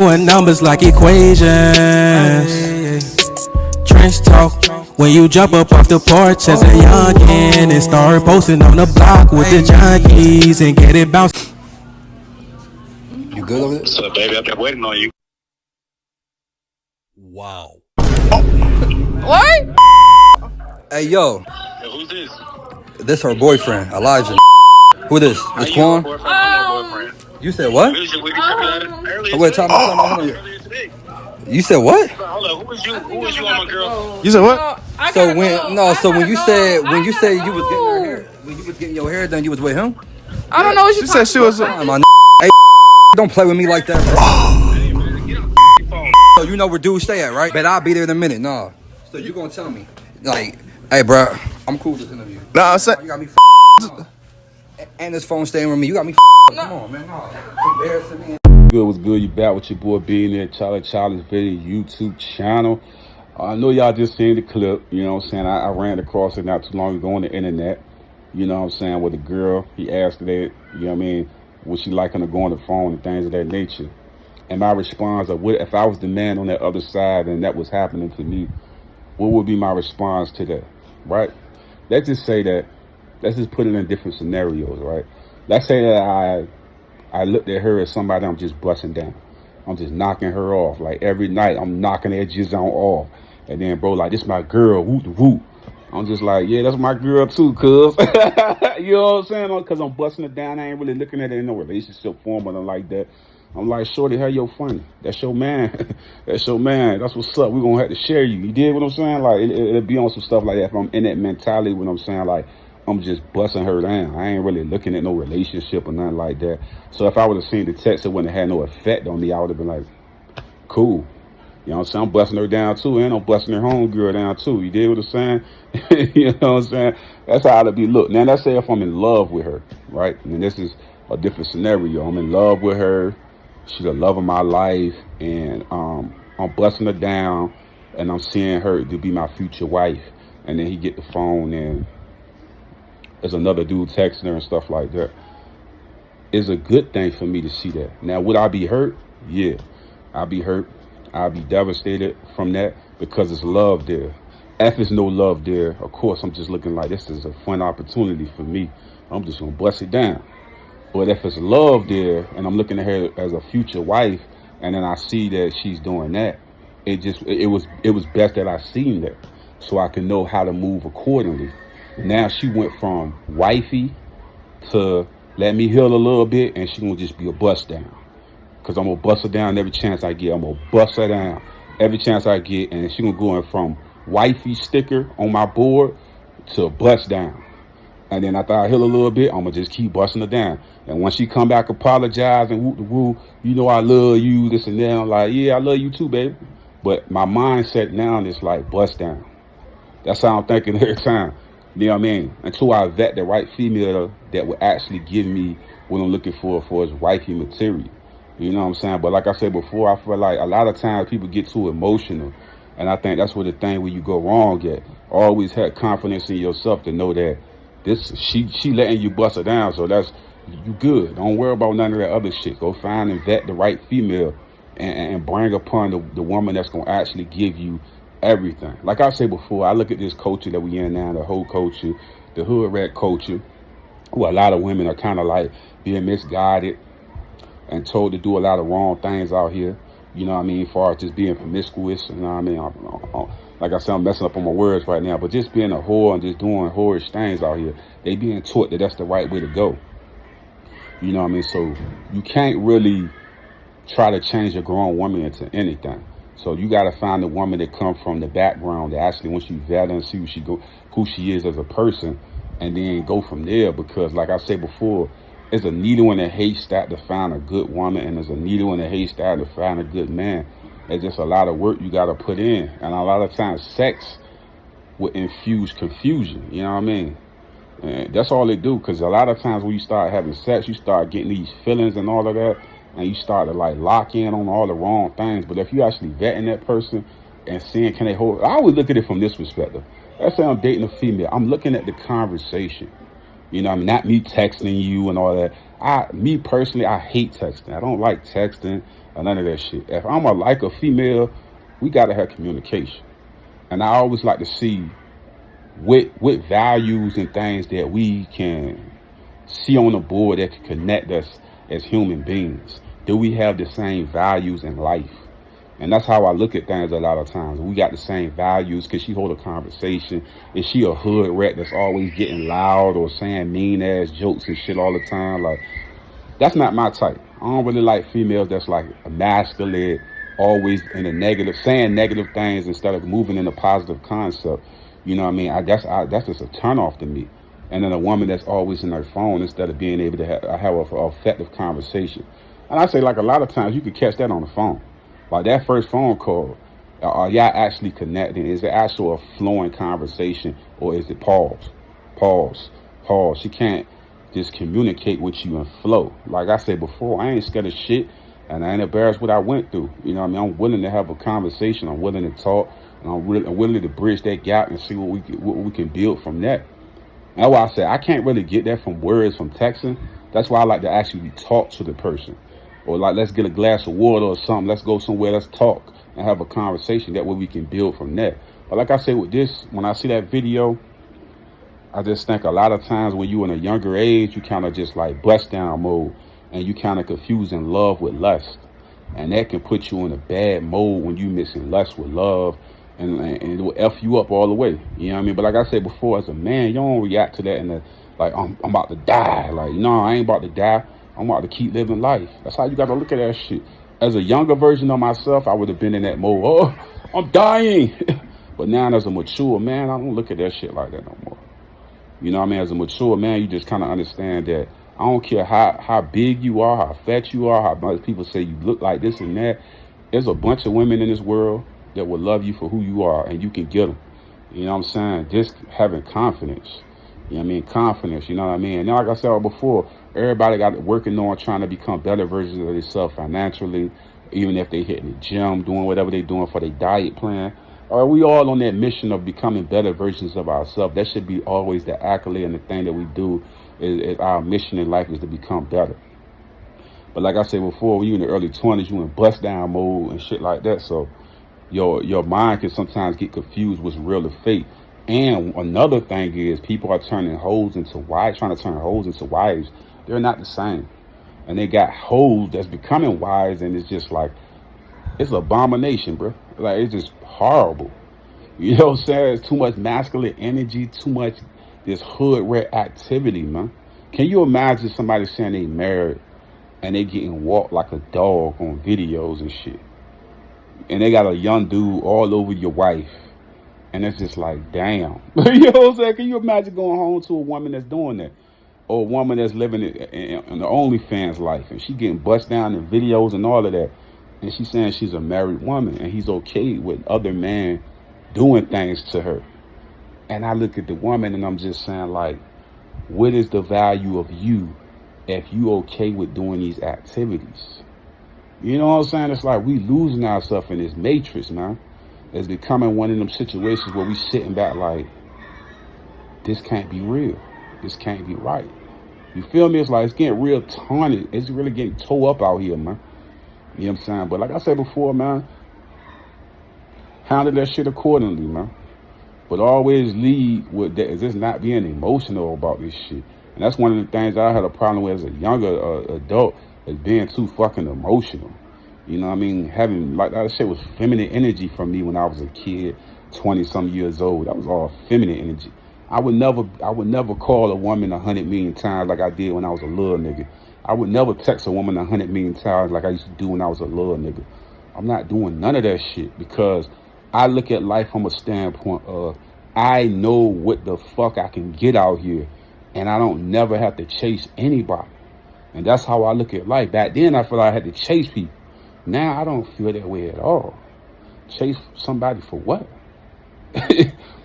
Doing numbers like equations. Trench talk. When you jump up off the porch as a youngin' and start posting on the block with the junkies and get it bounced. You good over there? What's up, baby? I've been waiting on you. Wow. What? Hey, yo. Yo, who's this? This her boyfriend, Elijah. Who this? This Quan? You said what? Wait, time out. You said what? Hold on, who was you on my girl? You said what? So when you said you was getting her hair, when you was getting your hair done, you was with him? I don't know what She said she was. Hey, don't play with me like that, bro. So you know where dudes stay at, right? Bet I'll be there in a minute. Nah. So you gonna tell me, like, hey, bro, I'm cool with this interview. Nah, I'm saying. You got me. And this phone staying with me. You got me. Come on, man. No, embarrassing me. Good, what's good? You back with your boy being there, Charlie's Video YouTube channel. I know y'all just seen the clip, you know what I'm saying? I ran across it not too long ago on the internet, you know what I'm saying, with a girl. He asked her that, you know what I mean, would she like him to go on the phone and things of that nature. And my response, if I was the man on that other side and that was happening to me, what would be my response to that, right? Let's just say that, let's just put it in different scenarios, right? Let's say that I looked at her as somebody I'm just busting down. I'm just knocking her off. Like every night I'm knocking that jizz on off. And then bro, like, this my girl, whoop the whoop. I'm just like, yeah, that's my girl too, cuz. You know what I'm saying? Because I'm busting her down. I ain't really looking at it in no relationship form or nothing like that. I'm like, shorty, how you funny? That's your man. That's your man. That's what's up. We're going to have to share you. You did what I'm saying? Like, it'll be on some stuff like that. If I'm in that mentality when I'm saying, like, I'm just busting her down. I ain't really looking at no relationship or nothing like that. So if I would have seen the text, it wouldn't have had no effect on me. I would have been like, cool. You know what I'm saying? I'm busting her down too, and I'm busting her homegirl down too. You did what I'm saying? You know what I'm saying? That's how it'll be looked. Now, let's say if I'm in love with her, right? And this is a different scenario. I'm in love with her. She's the love of my life, and I'm busting her down, and I'm seeing her to be my future wife. And then he get the phone, and there's another dude texting her and stuff like that. It's a good thing for me to see that. Now, would I be hurt? Yeah, I'll be hurt. I'll be devastated from that because it's love there. If there's no love there, of course, I'm just looking like this is a fun opportunity for me. I'm just gonna bust it down. But if it's love there and I'm looking at her as a future wife, and then I see that she's doing that, it was best that I seen that so I can know how to move accordingly. Now she went from wifey to let me heal a little bit, and she gonna just be a bust down. Cause I'm gonna bust her down every chance I get. I'm gonna bust her down every chance I get, and she gonna go from wifey sticker on my board to a bust down. And then after I heal a little bit, I'm gonna just keep busting her down. And when she come back, apologize and whoop the woo, you know I love you, this and that. I'm like, yeah, I love you too, baby. But my mindset now is like bust down. That's how I'm thinking every time. You know what I mean? Until I vet the right female that will actually give me what I'm looking for as wifey material. You know what I'm saying? But like I said before, I feel like a lot of times people get too emotional. And I think that's where the thing where you go wrong at. Always have confidence in yourself to know that she letting you bust her down. So that's, you good. Don't worry about none of that other shit. Go find and vet the right female and bring upon the woman that's going to actually give you everything. Like I said before, I look at this culture that we in now, the whole culture, the hood rat culture, where a lot of women are kind of like being misguided and told to do a lot of wrong things out here. You know what I mean? As far as just being promiscuous, you know what I mean? Like I said, I'm messing up on my words right now, but just being a whore and just doing whorish things out here, they being taught that that's the right way to go. You know what I mean? So you can't really try to change a grown woman into anything. So you got to find a woman that comes from the background that actually, once you vet and see who she is as a person, and then go from there. Because like I said before, it's a needle in a haystack to find a good woman, and there's a needle in a haystack to find a good man. It's just a lot of work you got to put in. And a lot of times sex will infuse confusion, you know what I mean? And that's all they do, because a lot of times when you start having sex, you start getting these feelings and all of that, and you start to like lock in on all the wrong things. But if you actually vetting that person and seeing can they hold, I always look at it from this perspective. Let's say I'm dating a female. I'm looking at the conversation. You know what I mean? Not me texting you and all that. Me personally, I hate texting. I don't like texting. or none of that shit. If I'm a like a female, we gotta have communication. And I always like to see what values and things that we can see on the board that can connect us as human beings. Do we have the same values in life? And that's how I look at things a lot of times. We got the same values. Can she hold a conversation? Is she a hood rat that's always getting loud or saying mean ass jokes and shit all the time? Like, that's not my type. I don't really like females that's like emasculate, always in a negative, saying negative things instead of moving in a positive concept. You know what I mean? That's just a turn off to me. And then a woman that's always in her phone instead of being able to have an effective conversation. And I say, like, a lot of times you can catch that on the phone. Like that first phone call, are y'all actually connecting? Is it actual a flowing conversation, or is it pause? She can't just communicate with you and flow. Like I said before, I ain't scared of shit, and I ain't embarrassed what I went through. You know what I mean? I'm willing to have a conversation. I'm willing to talk, and I'm willing to bridge that gap and see what we can build from that. And that's why I say I can't really get that from words, from texting. That's why I like to actually talk to the person. Or like, let's get a glass of water or something. Let's go somewhere. Let's talk and have a conversation. That way we can build from that. But like I said with this, when I see that video, I just think a lot of times when you in a younger age, you kind of just like bust down mode. And you kind of confusing love with lust. And that can put you in a bad mode when you mixing lust with love. And it will F you up all the way. You know what I mean? But like I said before, as a man, you don't react to that in the, like, I'm about to die. Like, no, I ain't about to die. I'm about to keep living life. That's how you got to look at that shit. As a younger version of myself, I would have been in that mode. Oh, I'm dying. But now as a mature man, I don't look at that shit like that no more. You know what I mean? As a mature man, you just kind of understand that I don't care how big you are, how fat you are, how much people say you look like this and that. There's a bunch of women in this world that will love you for who you are, and you can get them. You know what I'm saying? Just having confidence. You know what I mean? Confidence, you know what I mean? And like I said before, everybody got working on trying to become better versions of themselves financially, even if they hitting the gym, doing whatever they doing for their diet plan. We all on that mission of becoming better versions of ourselves. That should be always the accolade, and the thing that we do is our mission in life is to become better. But like I said before, when you in the early 20s, you in bust down mode and shit like that. So your mind can sometimes get confused what's real or fake. And another thing is people are turning hoes into wives, trying to turn hoes into wives. They're not the same. And they got hoes that's becoming wives, and it's just like, it's an abomination, bro. Like, it's just horrible. You know what I'm saying? It's too much masculine energy, too much this hood rat activity, man. Can you imagine somebody saying they married and they getting walked like a dog on videos and shit? And they got a young dude all over your wife. And it's just like, damn. You know what I'm saying? Can you imagine going home to a woman that's doing that? Or a woman that's living in the OnlyFans life, and she getting bust down in videos and all of that. And she's saying she's a married woman, and he's okay with other men doing things to her. And I look at the woman, and I'm just saying, like, what is the value of you if you okay with doing these activities? You know what I'm saying? It's like we losing ourselves in this matrix, man. It's becoming one of them situations where we sitting back like, this can't be real. This can't be right. You feel me? It's like it's getting real taunted. It's really getting tore up out here, man. You know what I'm saying? But like I said before, man, handle that shit accordingly, man. But always lead with that, is just not being emotional about this shit. And that's one of the things I had a problem with as a younger adult, is being too fucking emotional. You know what I mean? Having, like that shit was feminine energy for me when I was a kid, 20-some years old. That was all feminine energy. I would never call a woman 100 million times like I did when I was a little nigga. I would never text a woman 100 million times like I used to do when I was a little nigga. I'm not doing none of that shit because I look at life from a standpoint of I know what the fuck I can get out here, and I don't never have to chase anybody. And that's how I look at life. Back then I felt like I had to chase people. Now I don't feel that way at all. Chase somebody for what?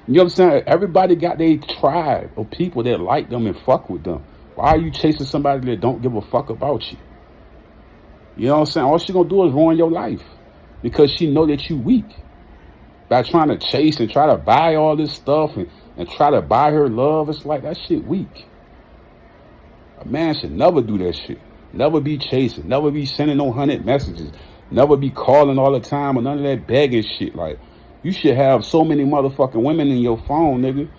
You know what I'm saying? Everybody got their tribe of people that like them and fuck with them. Why are you chasing somebody that don't give a fuck about you? You know what I'm saying? All she gonna do is ruin your life because she know that you weak. By trying to chase and try to buy all this stuff and try to buy her love, it's like that shit weak. A man should never do that shit. Never be chasing. Never be sending no 100 messages. Never be calling all the time or none of that begging shit. Like, you should have so many motherfucking women in your phone, nigga,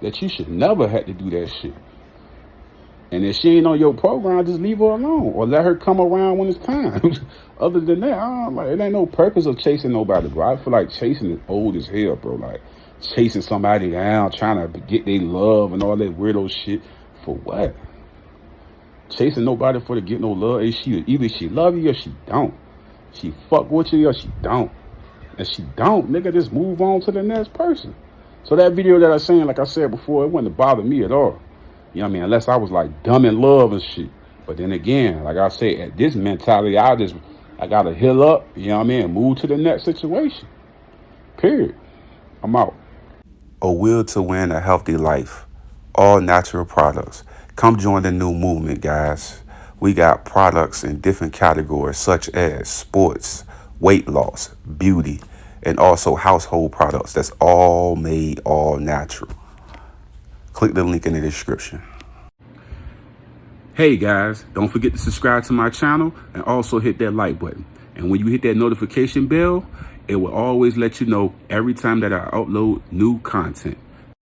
that you should never have to do that shit. And if she ain't on your program, just leave her alone or let her come around when it's time. Other than that, it ain't no purpose of chasing nobody, bro. I feel like chasing is old as hell, bro. Like, chasing somebody down, trying to get their love and all that weirdo shit. For what? Chasing nobody for to get no love. Either she love you or she don't. She fuck with you or she don't. And she don't, nigga, just move on to the next person. So that video that I seen, like I said before, it wouldn't bother me at all. You know what I mean? Unless I was like dumb in love and shit. But then again, like I say, at this mentality, I gotta heal up, you know what I mean, and move to the next situation. Period. I'm out. A will to win a healthy life. All natural products. Come join the new movement, guys. We got products in different categories such as sports, weight loss, beauty, and also household products that's all made all natural. Click the link in the description. Hey guys, don't forget to subscribe to my channel and also hit that like button. And when you hit that notification bell, it will always let you know every time that I upload new content.